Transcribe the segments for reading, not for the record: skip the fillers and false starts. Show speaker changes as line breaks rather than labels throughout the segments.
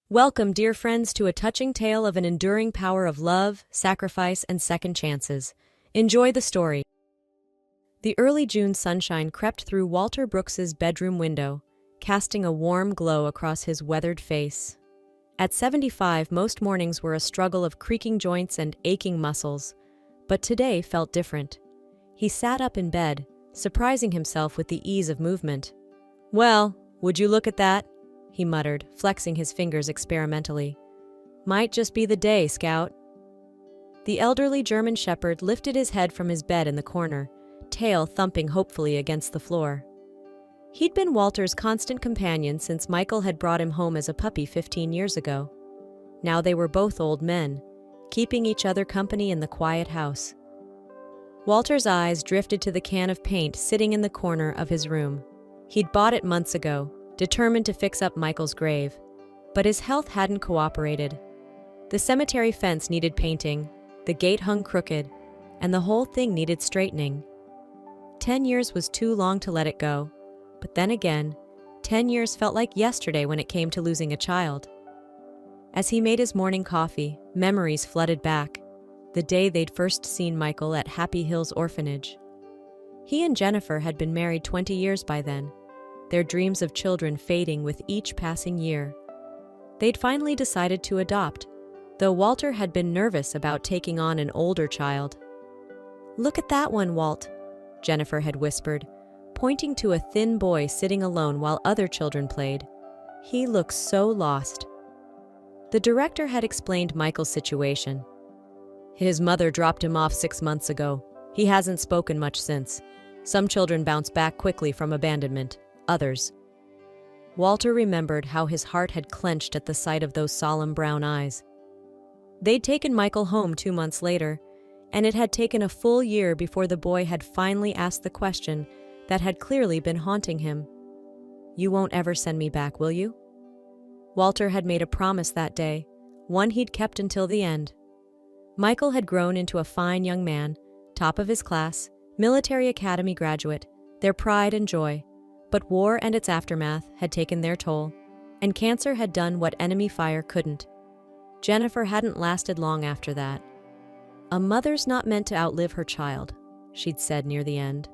Welcome, dear friends, to a touching tale of an enduring power of love, sacrifice, and second chances. Enjoy the story. The early June sunshine crept through Walter Brooks's bedroom window, casting a warm glow across his weathered face. At 75, most mornings were a struggle of creaking joints and aching muscles, but today felt different. He sat up in bed, surprising himself with the ease of movement. "Well, would you look at that?" he muttered, flexing his fingers experimentally. "Might just be the day, Scout." The elderly German shepherd lifted his head from his bed in the corner, tail thumping hopefully against the floor. He'd been Walter's constant companion since Michael had brought him home as a puppy 15 years ago. Now they were both old men, keeping each other company in the quiet house. Walter's eyes drifted to the can of paint sitting in the corner of his room. He'd bought it months ago, determined to fix up Michael's grave. But his health hadn't cooperated. The cemetery fence needed painting, the gate hung crooked, and the whole thing needed straightening. 10 years was too long to let it go. But then again, 10 years felt like yesterday when it came to losing a child. As he made his morning coffee, memories flooded back. The day they'd first seen Michael at Happy Hills Orphanage. He and Jennifer had been married 20 years by then, their dreams of children fading with each passing year. They'd finally decided to adopt, though Walter had been nervous about taking on an older child. "Look at that one, Walt," Jennifer had whispered, pointing to a thin boy sitting alone while other children played. "He looks so lost." The director had explained Michael's situation. "His mother dropped him off 6 months ago. He hasn't spoken much since. Some children bounce back quickly from abandonment. Others." Walter remembered how his heart had clenched at the sight of those solemn brown eyes. They'd taken Michael home 2 months later, and it had taken a full year before the boy had finally asked the question that had clearly been haunting him. "You won't ever send me back, will you?" Walter had made a promise that day, one he'd kept until the end. Michael had grown into a fine young man, top of his class, military academy graduate, their pride and joy. But war and its aftermath had taken their toll, and cancer had done what enemy fire couldn't. Jennifer hadn't lasted long after that. "A mother's not meant to outlive her child," she'd said near the end.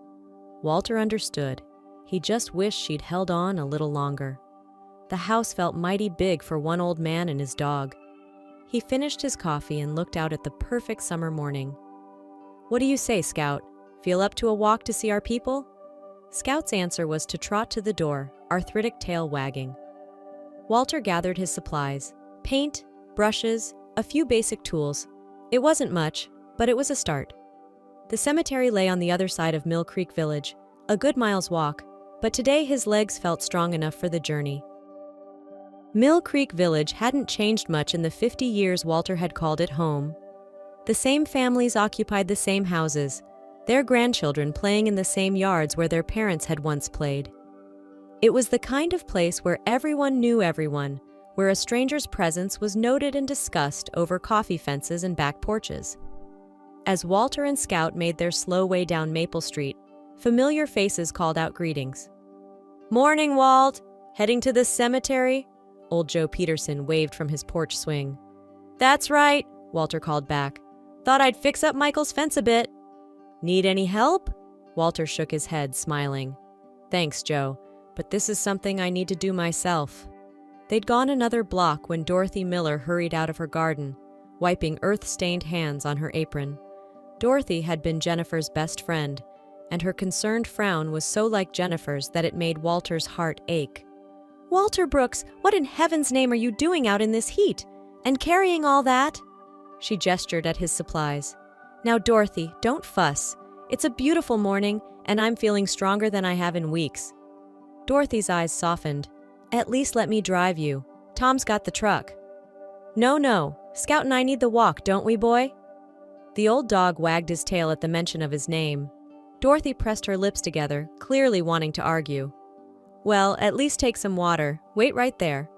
Walter understood. He just wished she'd held on a little longer. The house felt mighty big for one old man and his dog. He finished his coffee and looked out at the perfect summer morning. "What do you say, Scout? Feel up to a walk to see our people?" Scout's answer was to trot to the door, arthritic tail wagging. Walter gathered his supplies: paint, brushes, a few basic tools. It wasn't much, but it was a start. The cemetery lay on the other side of Mill Creek Village, a good mile's walk, but today his legs felt strong enough for the journey. Mill Creek Village hadn't changed much in the 50 years Walter had called it home. The same families occupied the same houses, their grandchildren playing in the same yards where their parents had once played. It was the kind of place where everyone knew everyone, where a stranger's presence was noted and discussed over coffee fences and back porches. As Walter and Scout made their slow way down Maple Street, familiar faces called out greetings. "Morning, Walt! Heading to the cemetery?" Old Joe Peterson waved from his porch swing. "That's right," Walter called back. "Thought I'd fix up Michael's fence a bit." "Need any help?" Walter shook his head, smiling. "Thanks, Joe, but this is something I need to do myself." They'd gone another block when Dorothy Miller hurried out of her garden, wiping earth-stained hands on her apron. Dorothy had been Jennifer's best friend, and her concerned frown was so like Jennifer's that it made Walter's heart ache. "Walter Brooks, what in heaven's name are you doing out in this heat? And carrying all that?" She gestured at his supplies. "Now, Dorothy, don't fuss. It's a beautiful morning, and I'm feeling stronger than I have in weeks." Dorothy's eyes softened. "At least let me drive you. Tom's got the truck." No, Scout and I need the walk, don't we, boy?" The old dog wagged his tail at the mention of his name. Dorothy pressed her lips together, clearly wanting to argue. "Well, at least take some water. Wait right there."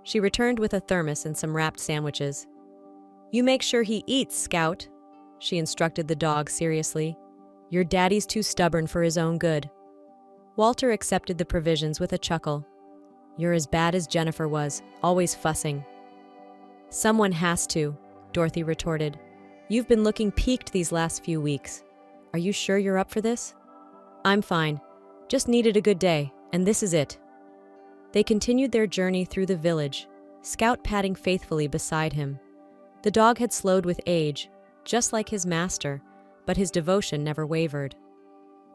She returned with a thermos and some wrapped sandwiches. "You make sure he eats, Scout," she instructed the dog seriously. "Your daddy's too stubborn for his own good." Walter accepted the provisions with a chuckle. "You're as bad as Jennifer was, always fussing. Someone has to, Dorothy retorted. You've been looking peaked these last few weeks. Are you sure you're up for this? I'm fine. Just needed a good day, and this is it. They continued their journey through the village, Scout padding faithfully beside him. The dog had slowed with age, just like his master, but his devotion never wavered.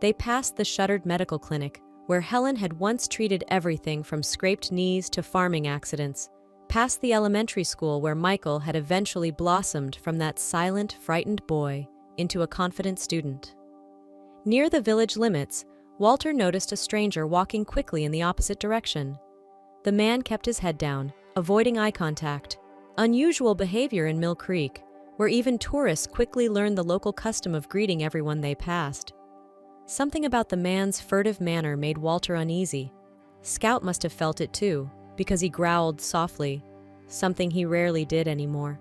They passed the shuttered medical clinic, where Helen had once treated everything from scraped knees to farming accidents, past the elementary school where Michael had eventually blossomed from that silent, frightened boy into a confident student. Near the village limits, Walter noticed a stranger walking quickly in the opposite direction. The man kept his head down, avoiding eye contact, unusual behavior in Mill Creek, where even tourists quickly learned the local custom of greeting everyone they passed. Something about the man's furtive manner made Walter uneasy. Scout must have felt it too, because he growled softly, something he rarely did anymore.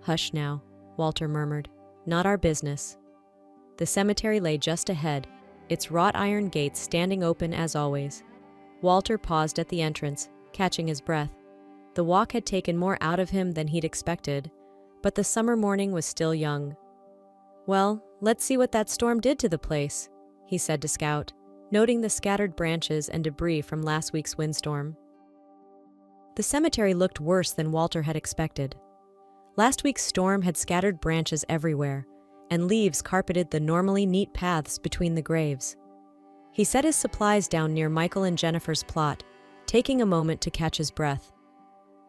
"Hush now," Walter murmured. "Not our business." The cemetery lay just ahead, its wrought iron gates standing open as always. Walter paused at the entrance, catching his breath. The walk had taken more out of him than he'd expected, but the summer morning was still young. "Well, let's see what that storm did to the place," he said to Scout, noting the scattered branches and debris from last week's windstorm. The cemetery looked worse than Walter had expected. Last week's storm had scattered branches everywhere, and leaves carpeted the normally neat paths between the graves. He set his supplies down near Michael and Jennifer's plot, taking a moment to catch his breath.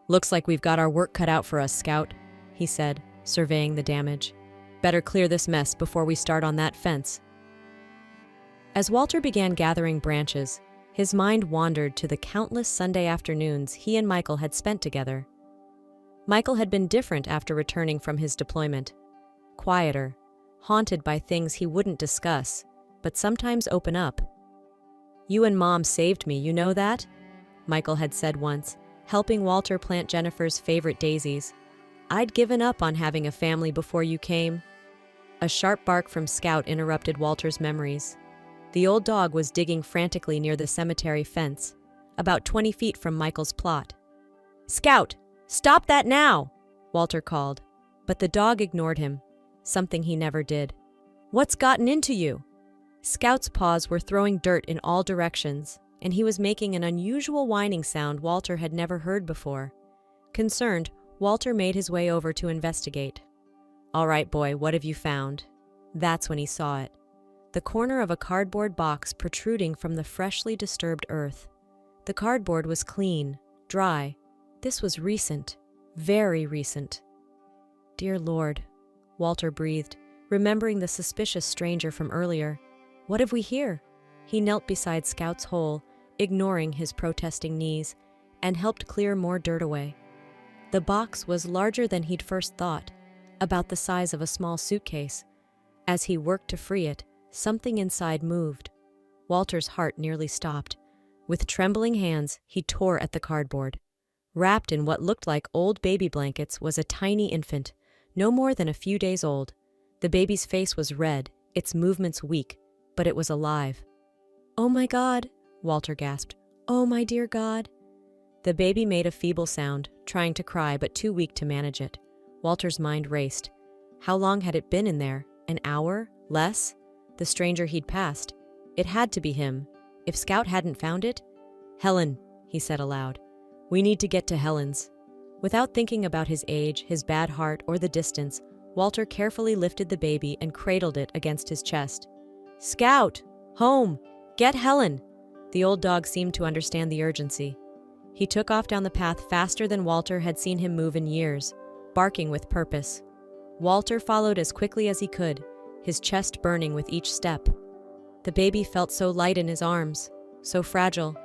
"Looks like we've got our work cut out for us, Scout," he said, surveying the damage. "Better clear this mess before we start on that fence." As Walter began gathering branches, his mind wandered to the countless Sunday afternoons he and Michael had spent together. Michael had been different after returning from his deployment. Quieter, haunted by things he wouldn't discuss, but sometimes open up. "You and Mom saved me, you know that?" Michael had said once, helping Walter plant Jennifer's favorite daisies. "I'd given up on having a family before you came." A sharp bark from Scout interrupted Walter's memories. The old dog was digging frantically near the cemetery fence, about 20 feet from Michael's plot. "Scout, stop that now!" Walter called, but the dog ignored him, something he never did. "What's gotten into you?" Scout's paws were throwing dirt in all directions, and he was making an unusual whining sound Walter had never heard before. Concerned, Walter made his way over to investigate. "All right, boy, what have you found?" That's when he saw it. The corner of a cardboard box protruding from the freshly disturbed earth. The cardboard was clean, dry. This was recent, very recent. "Dear Lord," Walter breathed, remembering the suspicious stranger from earlier. "What have we here?" He knelt beside Scout's hole, ignoring his protesting knees, and helped clear more dirt away. The box was larger than he'd first thought, about the size of a small suitcase. As he worked to free it, something inside moved. Walter's heart nearly stopped. With trembling hands, he tore at the cardboard. Wrapped in what looked like old baby blankets was a tiny infant, no more than a few days old. The baby's face was red, its movements weak, but it was alive. "Oh my God," Walter gasped. "Oh my dear God." The baby made a feeble sound, trying to cry but too weak to manage it. Walter's mind raced. How long had it been in there? An hour? Less? The stranger he'd passed. It had to be him. If Scout hadn't found it? "Helen," he said aloud. "We need to get to Helen's." Without thinking about his age, his bad heart, or the distance, Walter carefully lifted the baby and cradled it against his chest. "Scout! Home! Get Helen!" The old dog seemed to understand the urgency. He took off down the path faster than Walter had seen him move in years, barking with purpose. Walter followed as quickly as he could, his chest burning with each step. The baby felt so light in his arms, so fragile.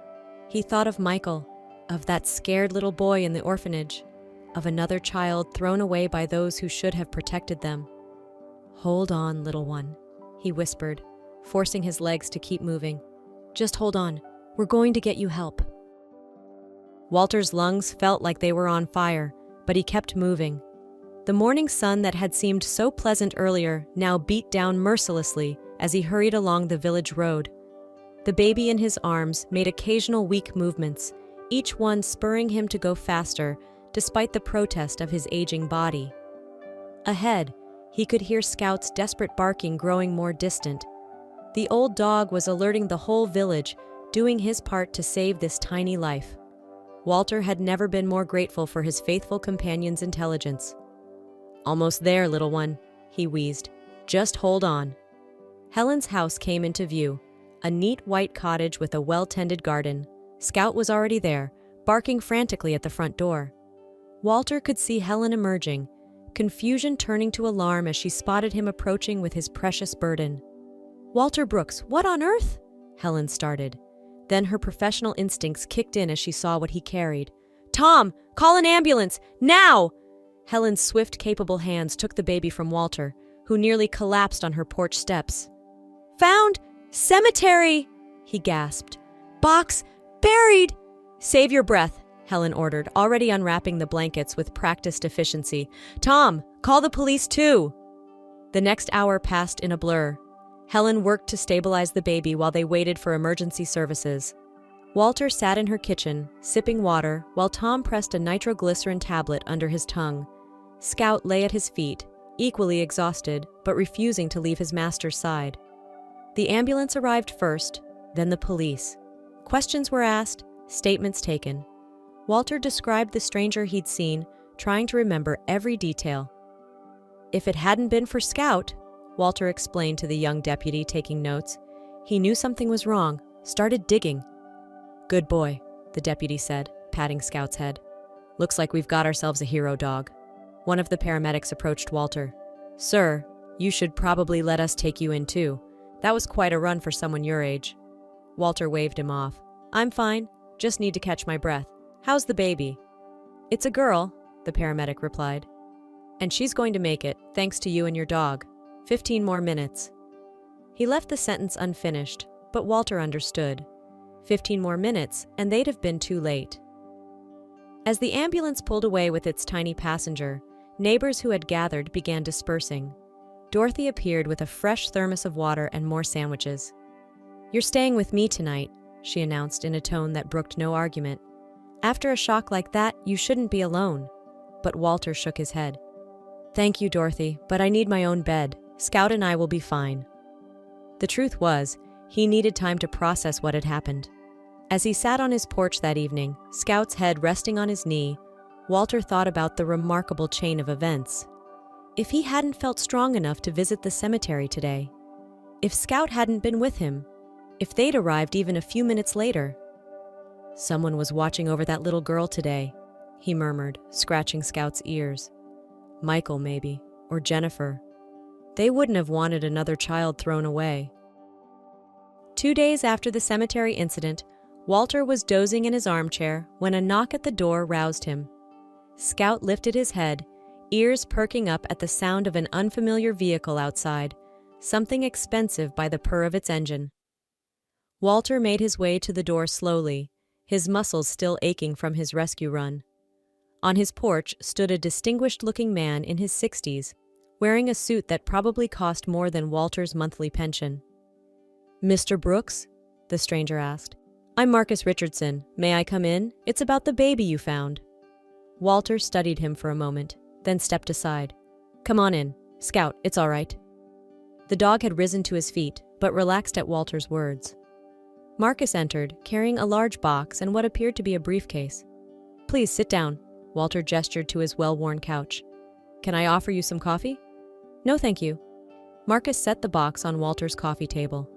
He thought of Michael, of that scared little boy in the orphanage, of another child thrown away by those who should have protected them. "Hold on, little one," he whispered, forcing his legs to keep moving. "Just hold on. We're going to get you help." Walter's lungs felt like they were on fire, but he kept moving. The morning sun that had seemed so pleasant earlier now beat down mercilessly as he hurried along the village road. The baby in his arms made occasional weak movements, each one spurring him to go faster, despite the protest of his aging body. Ahead, he could hear Scout's desperate barking growing more distant. The old dog was alerting the whole village, doing his part to save this tiny life. Walter had never been more grateful for his faithful companion's intelligence. "Almost there, little one," he wheezed. "Just hold on." Helen's house came into view, a neat white cottage with a well-tended garden. Scout was already there, barking frantically at the front door. Walter could see Helen emerging, confusion turning to alarm as she spotted him approaching with his precious burden. "Walter Brooks, what on earth?" Helen started. Then her professional instincts kicked in as she saw what he carried. "Tom, call an ambulance, now!" Helen's swift, capable hands took the baby from Walter, who nearly collapsed on her porch steps. "Found! Cemetery!" he gasped. "Box! Buried!" "Save your breath," Helen ordered, already unwrapping the blankets with practiced efficiency. "Tom, call the police too!" The next hour passed in a blur. Helen worked to stabilize the baby while they waited for emergency services. Walter sat in her kitchen, sipping water, while Tom pressed a nitroglycerin tablet under his tongue. Scout lay at his feet, equally exhausted, but refusing to leave his master's side. The ambulance arrived first, then the police. Questions were asked, statements taken. Walter described the stranger he'd seen, trying to remember every detail. "If it hadn't been for Scout," Walter explained to the young deputy taking notes, "he knew something was wrong, started digging." "Good boy," the deputy said, patting Scout's head. "Looks like we've got ourselves a hero dog." One of the paramedics approached Walter. "Sir, you should probably let us take you in too. That was quite a run for someone your age." Walter waved him off. "I'm fine, just need to catch my breath. How's the baby?" "It's a girl," the paramedic replied. "And she's going to make it, thanks to you and your dog. 15 more minutes." He left the sentence unfinished, but Walter understood. 15 more minutes, and they'd have been too late. As the ambulance pulled away with its tiny passenger, neighbors who had gathered began dispersing. Dorothy appeared with a fresh thermos of water and more sandwiches. "You're staying with me tonight," she announced in a tone that brooked no argument. "After a shock like that, you shouldn't be alone." But Walter shook his head. "Thank you, Dorothy, but I need my own bed. Scout and I will be fine." The truth was, he needed time to process what had happened. As he sat on his porch that evening, Scout's head resting on his knee, Walter thought about the remarkable chain of events. If he hadn't felt strong enough to visit the cemetery today, if Scout hadn't been with him, if they'd arrived even a few minutes later. "Someone was watching over that little girl today," he murmured, scratching Scout's ears. "Michael, maybe, or Jennifer. They wouldn't have wanted another child thrown away." 2 days after the cemetery incident, Walter was dozing in his armchair when a knock at the door roused him. Scout lifted his head, ears perking up at the sound of an unfamiliar vehicle outside, something expensive by the purr of its engine. Walter made his way to the door slowly, his muscles still aching from his rescue run. On his porch stood a distinguished-looking man in his 60s, wearing a suit that probably cost more than Walter's monthly pension. "Mr. Brooks?" the stranger asked. "I'm Marcus Richardson. May I come in? It's about the baby you found." Walter studied him for a moment, then stepped aside. "Come on in. Scout, it's all right." The dog had risen to his feet, but relaxed at Walter's words. Marcus entered, carrying a large box and what appeared to be a briefcase. "Please sit down," Walter gestured to his well-worn couch. "Can I offer you some coffee?" "No, thank you." Marcus set the box on Walter's coffee table.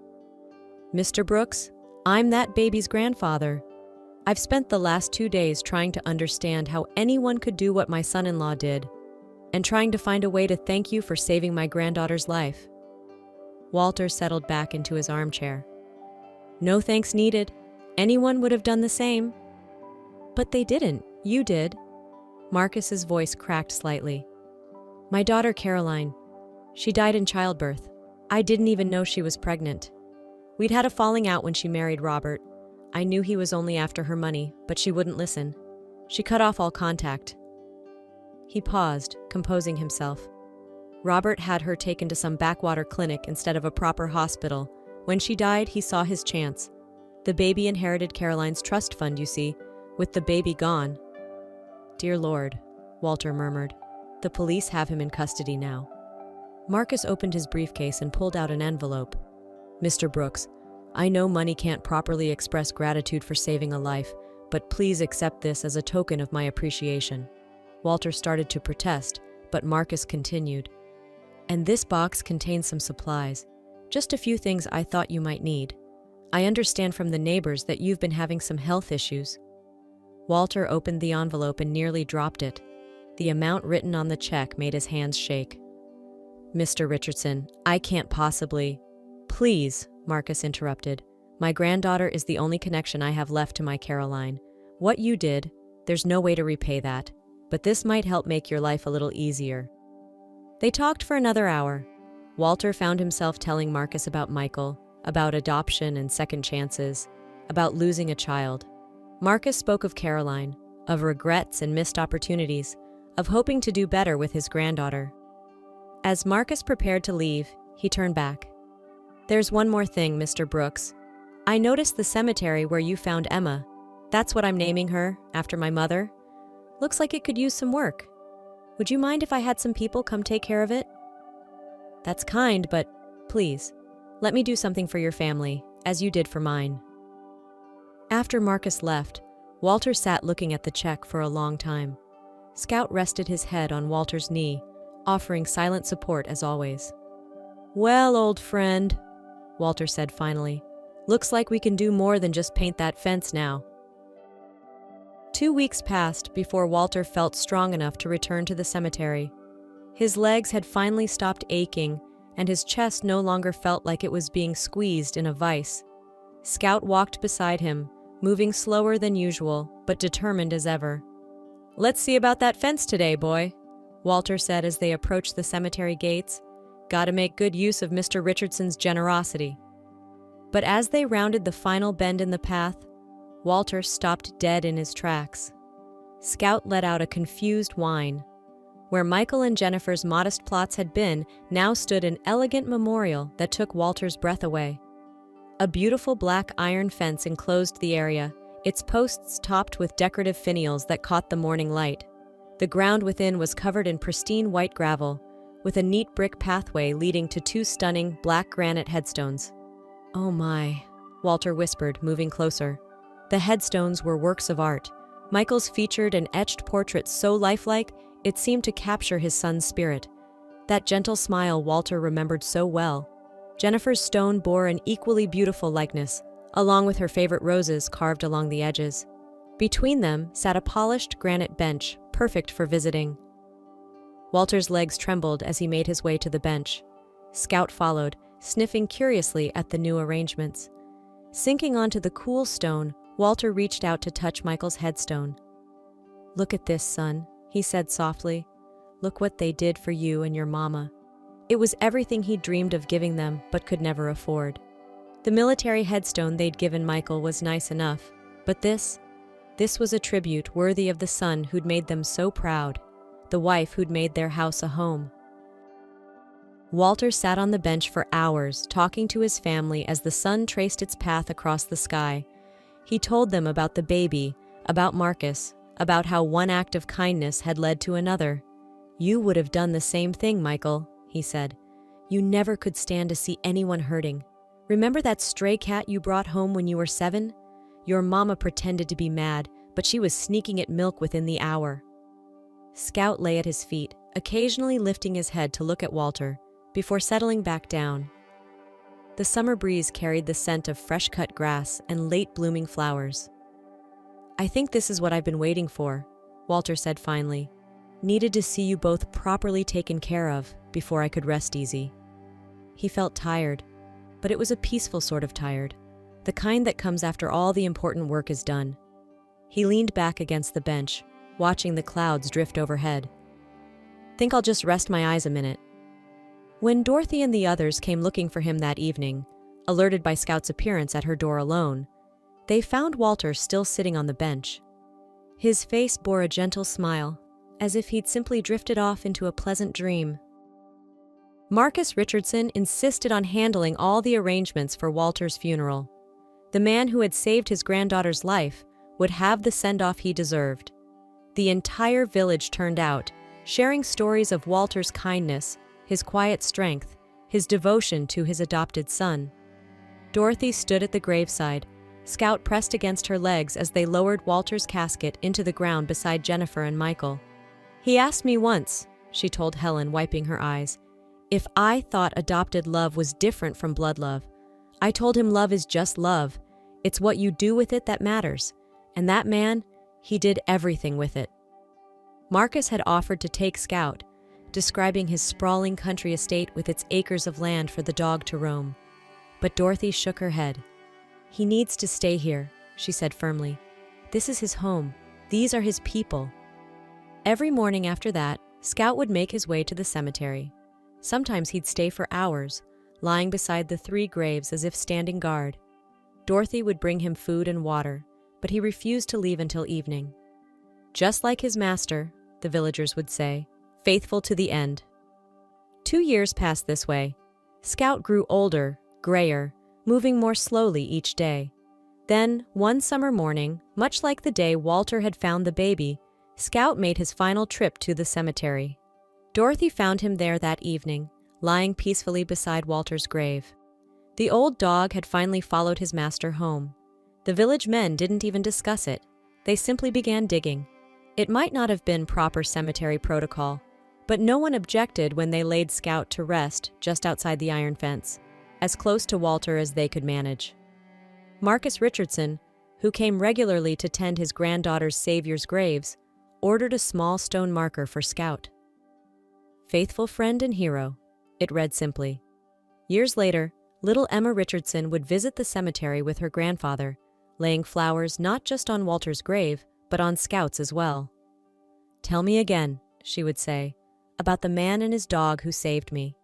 "Mr. Brooks, I'm that baby's grandfather. I've spent the last 2 days trying to understand how anyone could do what my son-in-law did, and trying to find a way to thank you for saving my granddaughter's life." Walter settled back into his armchair. "No thanks needed. Anyone would have done the same." "But they didn't. You did." Marcus's voice cracked slightly. "My daughter Caroline. She died in childbirth. I didn't even know she was pregnant. We'd had a falling out when she married Robert. I knew he was only after her money, but she wouldn't listen. She cut off all contact." He paused, composing himself. Robert had her taken to some backwater clinic instead of a proper hospital. When she died, he saw his chance. The baby inherited Caroline's trust fund, you see, with the baby gone. "Dear Lord," Walter murmured. "The police have him in custody now." Marcus opened his briefcase and pulled out an envelope. "Mr. Brooks, I know money can't properly express gratitude for saving a life, but please accept this as a token of my appreciation." Walter started to protest, but Marcus continued. "And this box contains some supplies. Just a few things I thought you might need. I understand from the neighbors that you've been having some health issues." Walter opened the envelope and nearly dropped it. The amount written on the check made his hands shake. "Mr. Richardson, I can't possibly—" "Please," Marcus interrupted. "My granddaughter is the only connection I have left to my Caroline. What you did, there's no way to repay that, but this might help make your life a little easier." They talked for another hour. Walter found himself telling Marcus about Michael, about adoption and second chances, about losing a child. Marcus spoke of Caroline, of regrets and missed opportunities, of hoping to do better with his granddaughter. As Marcus prepared to leave, he turned back. "There's one more thing, Mr. Brooks. I noticed the cemetery where you found Emma. That's what I'm naming her, after my mother. Looks like it could use some work. Would you mind if I had some people come take care of it?" "That's kind, but please, let me do something for your family, as you did for mine." After Marcus left, Walter sat looking at the check for a long time. Scout rested his head on Walter's knee, offering silent support as always. "Well, old friend," Walter said finally, "looks like we can do more than just paint that fence now." 2 weeks passed before Walter felt strong enough to return to the cemetery. His legs had finally stopped aching, and his chest no longer felt like it was being squeezed in a vice. Scout walked beside him, moving slower than usual, but determined as ever. "Let's see about that fence today, boy," Walter said as they approached the cemetery gates. "Gotta make good use of Mr. Richardson's generosity." But as they rounded the final bend in the path, Walter stopped dead in his tracks. Scout let out a confused whine. Where Michael and Jennifer's modest plots had been, now stood an elegant memorial that took Walter's breath away. A beautiful black iron fence enclosed the area, its posts topped with decorative finials that caught the morning light. The ground within was covered in pristine white gravel, with a neat brick pathway leading to 2 stunning black granite headstones. "Oh my," Walter whispered, moving closer. The headstones were works of art. Michael's featured and etched portrait so lifelike, it seemed to capture his son's spirit. That gentle smile Walter remembered so well. Jennifer's stone bore an equally beautiful likeness, along with her favorite roses carved along the edges. Between them sat a polished granite bench, perfect for visiting. Walter's legs trembled as he made his way to the bench. Scout followed, sniffing curiously at the new arrangements. Sinking onto the cool stone, Walter reached out to touch Michael's headstone. "Look at this, son," he said softly. "Look what they did for you and your mama." It was everything he'd dreamed of giving them, but could never afford. The military headstone they'd given Michael was nice enough, but this was a tribute worthy of the son who'd made them so proud, the wife who'd made their house a home. Walter sat on the bench for hours, talking to his family as the sun traced its path across the sky. He told them about the baby, about Marcus, about how one act of kindness had led to another. "You would have done the same thing, Michael," he said. "You never could stand to see anyone hurting. Remember that stray cat you brought home when you were 7? Your mama pretended to be mad, but she was sneaking it milk within the hour." Scout lay at his feet, occasionally lifting his head to look at Walter, before settling back down. The summer breeze carried the scent of fresh-cut grass and late-blooming flowers. "I think this is what I've been waiting for," Walter said finally. "Needed to see you both properly taken care of before I could rest easy." He felt tired, but it was a peaceful sort of tired, the kind that comes after all the important work is done. He leaned back against the bench, watching the clouds drift overhead. "Think I'll just rest my eyes a minute." When Dorothy and the others came looking for him that evening, alerted by Scout's appearance at her door alone, they found Walter still sitting on the bench. His face bore a gentle smile, as if he'd simply drifted off into a pleasant dream. Marcus Richardson insisted on handling all the arrangements for Walter's funeral. The man who had saved his granddaughter's life would have the send-off he deserved. The entire village turned out, sharing stories of Walter's kindness, his quiet strength, his devotion to his adopted son. Dorothy stood at the graveside, Scout pressed against her legs as they lowered Walter's casket into the ground beside Jennifer and Michael. "He asked me once," she told Helen, wiping her eyes, "if I thought adopted love was different from blood love. I told him love is just love. It's what you do with it that matters. And that man, he did everything with it." Marcus had offered to take Scout, describing his sprawling country estate with its acres of land for the dog to roam. But Dorothy shook her head. "He needs to stay here," she said firmly. "This is his home. These are his people." Every morning after that, Scout would make his way to the cemetery. Sometimes he'd stay for hours, lying beside the 3 graves as if standing guard. Dorothy would bring him food and water, but he refused to leave until evening. Just like his master, the villagers would say, faithful to the end. 2 years passed this way. Scout grew older, grayer, moving more slowly each day. Then, one summer morning, much like the day Walter had found the baby, Scout made his final trip to the cemetery. Dorothy found him there that evening, lying peacefully beside Walter's grave. The old dog had finally followed his master home. The village men didn't even discuss it. They simply began digging. It might not have been proper cemetery protocol, but no one objected when they laid Scout to rest just outside the iron fence, as close to Walter as they could manage. Marcus Richardson, who came regularly to tend his granddaughter's savior's graves, ordered a small stone marker for Scout. "Faithful friend and hero," it read simply. Years later, little Emma Richardson would visit the cemetery with her grandfather, laying flowers not just on Walter's grave, but on Scout's as well. "Tell me again," she would say, "about the man and his dog who saved me."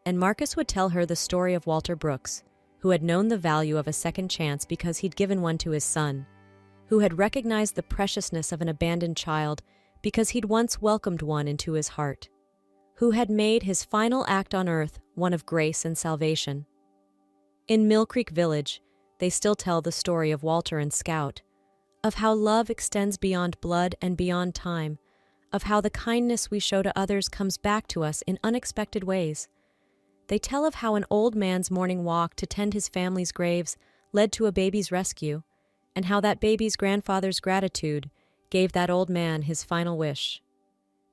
And Marcus would tell her the story of Walter Brooks, who had known the value of a second chance because he'd given one to his son, who had recognized the preciousness of an abandoned child because he'd once welcomed one into his heart, who had made his final act on earth one of grace and salvation. In Mill Creek Village, they still tell the story of Walter and Scout, of how love extends beyond blood and beyond time, of how the kindness we show to others comes back to us in unexpected ways. They tell of how an old man's morning walk to tend his family's graves led to a baby's rescue, and how that baby's grandfather's gratitude gave that old man his final wish: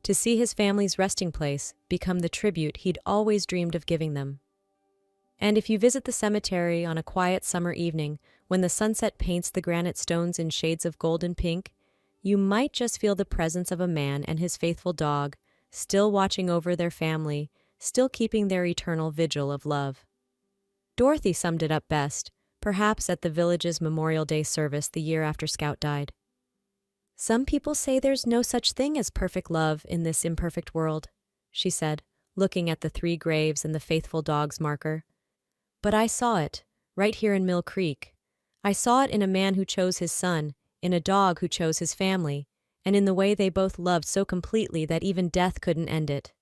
to see his family's resting place become the tribute he'd always dreamed of giving them. And if you visit the cemetery on a quiet summer evening when the sunset paints the granite stones in shades of gold and pink, you might just feel the presence of a man and his faithful dog, still watching over their family, still keeping their eternal vigil of love. Dorothy summed it up best, perhaps at the village's Memorial Day service the year after Scout died. "Some people say there's no such thing as perfect love in this imperfect world," she said, looking at the 3 graves and the faithful dog's marker. "But I saw it, right here in Mill Creek. I saw it in a man who chose his son, in a dog who chose his family, and in the way they both loved so completely that even death couldn't end it."